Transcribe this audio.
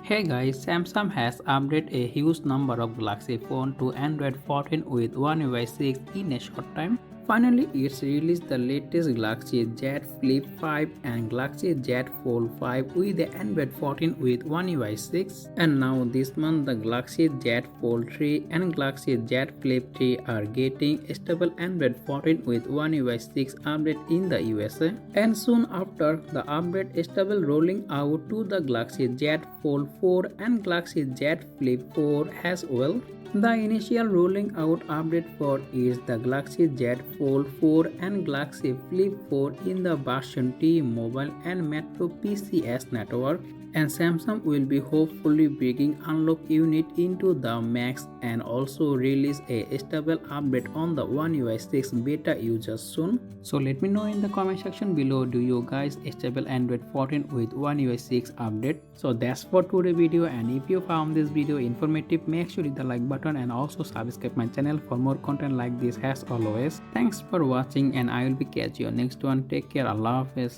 Hey guys, Samsung has updated a huge number of Galaxy phone to Android 14 with One UI 6 in a short time. Finally, it's released the latest Galaxy Z Flip 5 and Galaxy Z Fold 5 with the Android 14 with One UI 6. And now this month the Galaxy Z Fold 3 and Galaxy Z Flip 3 are getting stable Android 14 with One UI 6 update in the USA. And soon after, the update stable rolling out to the Galaxy Z Fold 4 and Galaxy Z Flip 4 as well. The initial rolling out update for is the Galaxy Z Fold 4 and Galaxy Flip 4 in the version T-Mobile and MetroPCS network, and Samsung will be hopefully bringing unlock unit into the Max and also release a stable update on the One UI 6 beta users soon. So let me know in the comment section below, do you guys stable Android 14 with One UI 6 update? So that's for today's video, and if you found this video informative, make sure to hit the like button and also subscribe my channel for more content like this as always. Thanks for watching, and I will be catch you next one. Take care. Allah Hafiz.